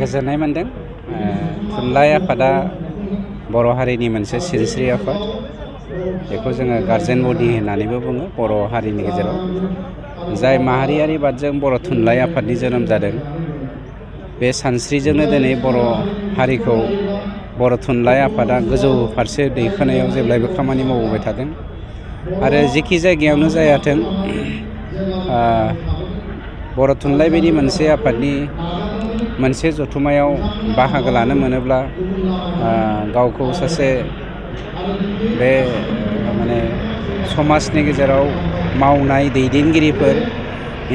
गोजोननाय मोनदों। थुनलाइ आफादा बर' हारिनि मोनसे सिनस्रि आफाद। बेखौ जोङो गार्जेन बडि होननानैबो बुङो बर' हारिनि गेजेराव। जाय माहारियारि बादजों बर' थुनलाइ आफादनि जोनोम जादों, बे सानस्रिजोंनो दिनै बर' हारिखौ बर' थुनलाइ आफादा गोजौ फारसे दैखोनायाव जेब्लायबो खामानि मावबोबाय थादों। आरो जेखि जायगायावनो जायाथों, बर' थुनलाइ बायदि मोनसे आफादनि मोनसे जथुम्मायाव बाहागो लानो मोनोब्ला गावखौ सासे बे माने समाजनि गेजेराव मावनाय दैदेनगिरिफोर,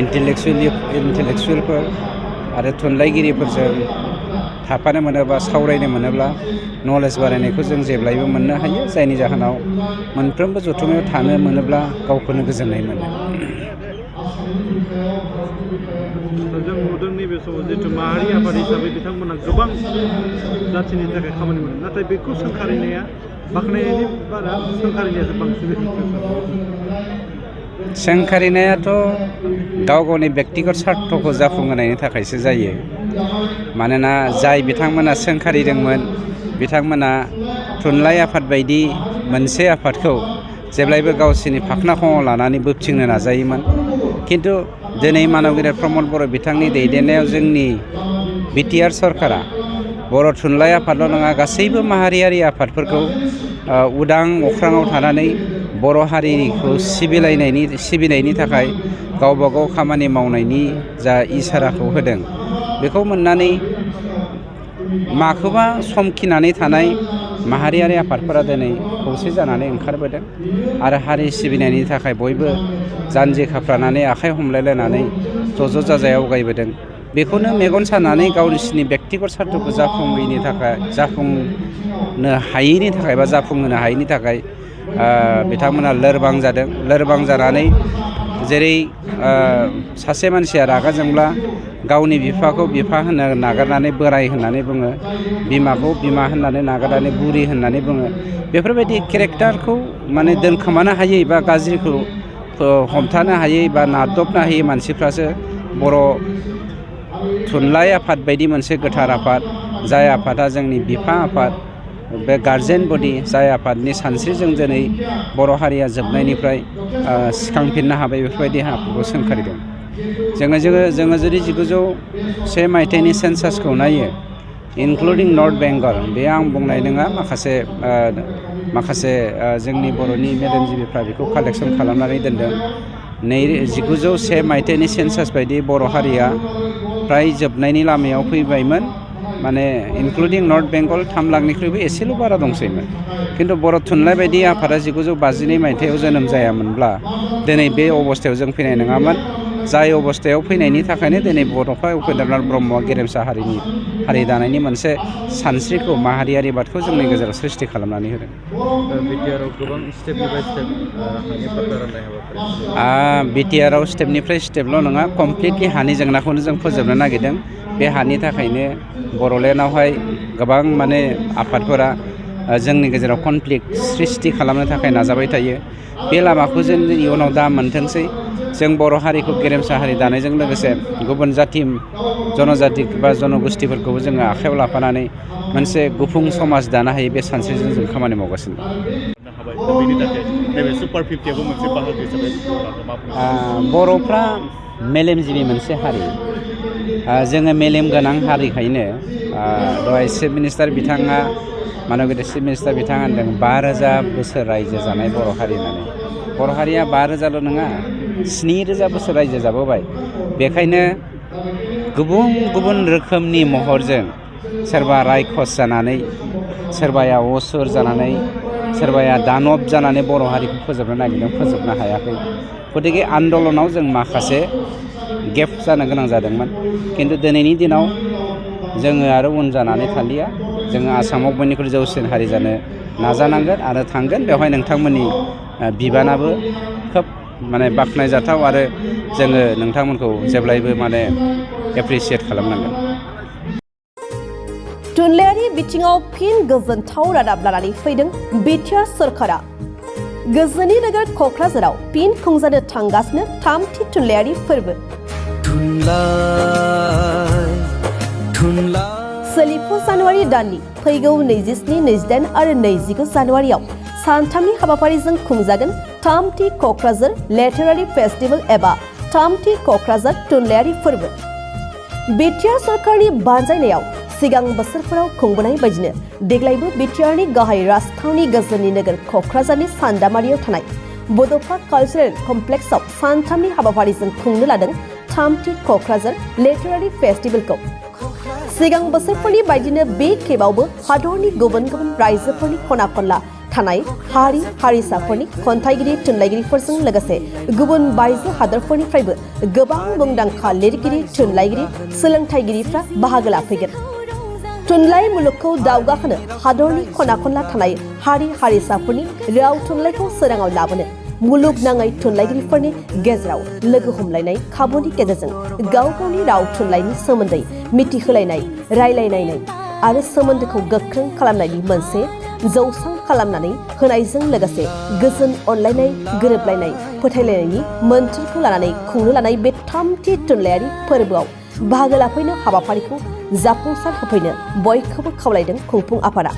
इन्टेलेक्सुवेलफोर आरो थुनलाइगिरिफोरजों थाफानो मोनोबा, सावरायनो मोनोब्ला नलेज बारायनायखौ जों जेब्लायबो मोननो हायो। जायनि जाहोनाव मोनफ्रोमबो जथुम्मायाव थानो मोनोब्ला गावखौनो गोजोननाय मोनो। जों नुदों नैबे समाव जिहेतु माहारि आफाद हिसाबै बिथांमोना गोबां जाथिनि थाखाय खामानि मावदों, नाथाय बेखौ सोंखारिनाया बाख्नायनायनि बारा सोंखारिनायासो बांसिन। सोंखारिनायाथ' गाव गावनि बेक्तिगत सार्थखौ जाफुंहोनायनि थाखायसो जायो। मानोना जाय बिथांमोना सोंखारिदोंमोन, बिथांमोना थुनलाइ आफाद बायदि मोनसे आफादखौ जेब्लायबो गावसोरनि फाख्ना-खङाव लानानै बोबथिंनो नाजायोमोन। खिन्थु दिनै मानबगिरि प्रमद बर' बिथांनि दैदेननायाव जोंनि बिटिआर सरकारा बर' थुनलाइ आफादल' नङा, गासैबो माहारियारि आफादफोरखौ उदां अख्राङाव थानानै बर' हारिखौ सिबिनायनि थाखाय गावबा गाव खामानि मावनायनि जा इसाराखौ होदों, बेखौ मोननानै माखौबा समखिनानै थानाय माहारियारि आफादफोरा दिनै खौसे जानानै ओंखारबोदों आरो हारि सिबिनायनि थाखाय बयबो जानजि खाफ्रानानै आखाइ हमलायलायनानै ज' जाजाय आवगायबोदों। बेखौनो मेगन सानानै गावसोरनि बेक्तिगत सार्थखौ जाफुंहोनो हायैनि थाखाय बिथांमोना लोरबां जादों। लोरबां जानानै जेरै सासे मानसिया रागा जोंब्ला गावनि बिफाखौ बिफा होननो नागारनानै बोराय होननानै बुङो, बिमाखौ बिमा होननानै नागारनानै बुरि होननानै बुङो, बेफोरबायदि केरेक्टारखौ माने दोनखोमानो हायै बा गाज्रिखौ हमथानो हायै बा नादबनो हायै मानसिफ्रासो बर' थुनलाइ आफाद बायदि मोनसे गोथार आफाद, जाय आफादा जोंनि बिफा आफाद, बे गार्जेन बडि, जाय आफादनि सानस्रिजों दिनै बर' हारिया जोबनायनिफ्राय सिखांफिननो हाबाय, बेफोरबायदि आफादखौ सोंखारिदों। जोङो जुदि 1901 मायथाइनि सेन्सासखौ नायो, इनक्लुडिं नर्थ बेंगल, बे आं बुंनाय नङा, माखासे जोंनि बर'नि मेलेमजिबिफ्रा बेखौ कालेक्सन खालामनानै दोनदों। 1901 मायथाइनि सेन्सास बायदि बर' हारिया फ्राय जोबनायनि लामायाव फैबायमोन। माने इनक्लुडिं नर्थ बेंगल 3 लाखनिख्रुइबो एसेल' बारा दंसैमोन। खिन्थु बर' थुनलाइ बायदि आफादा 1952 मायथाइयाव जोनोम जायामोनब्ला दिनै बे अबस्थायाव जों फैनाय नङामोन। जाय अबस्थायाव फैनायनि थाखायनो दिनै बड'फा उपेन्द्रनाथ ब्रह्मआ गेरेमसा हारि दानायनि मोनसे सानस्रिखौ, माहारियारिबादखौ जोंनि गेजेराव सृष्टि खालामनानै होदों। बिटिआरआव गोबां स्टेपनिफ्राय स्टेप हानि बाथ्रा राननाय हाबाफारि। बिटिआरआव स्टेपनिफ्राय स्टेपल' नङा, कमप्लिटलि हानि जेंनाखौनो जों फोजोबनो नागिरदों। बे हानि थाखायनो बर'लेण्डआवहाय गोबां माने आफादफोरा जोंनि गेजेराव कनफ्लिक्ट सृष्टि खालामनो थाखाय नाजाबाय थायो। बे लामाखौ जों इयुनाव दा मोनथोंसै। जों बर' हारिखौ गेरेमसा हारि दानायजों लोगोसे गुबुन जाथि, जनजाति बा जनगोष्ठिफोरखौबो जोङो आखायाव लाफानानै मोनसे गुफुं समाज दानो हायो, बे सानस्रिजों जों खामानि मावगासिनो दं। बर'फ्रा मेलेमजिबि मोनसे हारि। जोङो मेलेम गोनां हारिखायनो दहाय चिफ मिनिस्टार बिथाङा, मानबगिरि चिफ मिनिस्टार बिथाङा होनदों 5000 बोसोर रायजो जानाय बर' हारि होननानै। बर' हारिया 5000ल' नङा, 7000 बोसोर रायजो जाबोबाय। बेखायनो गुबुन गुबुन रोखोमनि महरजों सोरबा रायखस जानानै, सोरबाया असुर जानानै, सोरबाया दानब जानानै बर' हारिखौ फोजोबनो नागिरदों, फोजोबनो हायाखै। गतिके आन्दलनाव जों माखासे गेप जानो गोनां जादोंमोन। खिन्थु दिनैनि दिनाव जोङो आरो उन जानानै थालिया। जोङो आसामाव बयनिख्रुइ जौसिन हारि जानो नाजानांगोन आरो थांगोन। बेवहाय नोंथांमोननि बिबानाबो खोब माने बाख्नायजाथाव आरो जोङो नोंथांमोनखौ जेब्लायबो माने एप्रिसियेट खालामनांगोन। थुनलाइयारि बिथिङाव फिन गोजोनथाव रादाब लानानै फैदों बिटिआर सरकारा। गोजोननि नोगोर क'क्राझाराव फिन खुंजानो थांगासिनो 3थि थुनलाइयारि फोरबो। सोलिफु जानुवारि दाननि फैगौ 27, 28 आरो 29 जानुवारियाव सानथामनि हाबाफारिजों खुंजागोन थामथि क'क्राझार लिटारेरि फेस्टिभेल एबा थामथि क'क्राझार थुनलाइयारि फोरबो। बिटिआर सरकारनि बानजायनायाव सिगां बोसोरफोराव खुंबोनाय बायदिनो देग्लायबो बिटिआरनि गाहाय राजथावनि गोजोननि नोगोर क'क्राझारनि सान्दामारियाव थानाय बड'फा कालचारेल कमप्लेक्सआव सानथामनि हाबाफारिजों खुंनो लादों थामथि क'क्राझार लिटारेरि फेस्टिभेलखौ। सिगां बोसोरफोरनि बायदिनो बे खेबावबो हादरनि गुबुन गुबुन रायजोफोरनि खना खनला थानाय हारि हारिसाफोरनि खन्थाइगिरि थुनलाइगिरिफोरजों लोगोसे गुबुन बायजो हादरफोरनिफ्रायबो गोबां मुंदांखा लिरगिरि थुनलाइगिरि सोलोंथाइगिरिफ्रा बाहागो लाफैगोन। थुनलाइ मुलुगखौ दावगाहोनो हादरनि खना खनला थानाय हारि हारिसाफोरनि राव थुनलाइखौ सोराङाव लाबोनो मुलुगनाङै थुनलाइगिरिफोरनि गेजेराव लोगो हमलायनाय खाबुनि गेजेरजों गाव गावनि राव थुनलाइनि सोमोन्दै मिथिहोलायनाय रायलायलायनाय आरो सोमोन्दोखौ गोख्रों खालामनायनि मोनसे जौसां खालामनानै होनायजों लोगोसे गोजोन अनलायनाय गोरोबलायनाय फोथायलायनायनि मोन्थोरखौ लानानै खुंनो लानाय बे थामथि थुनलाइयारि फोरबोआव बाहागो लाफैनो हाबाफारिखौ जाफुंसार होफैनो बयखौबो खावलायदों खुंफुं आफादा।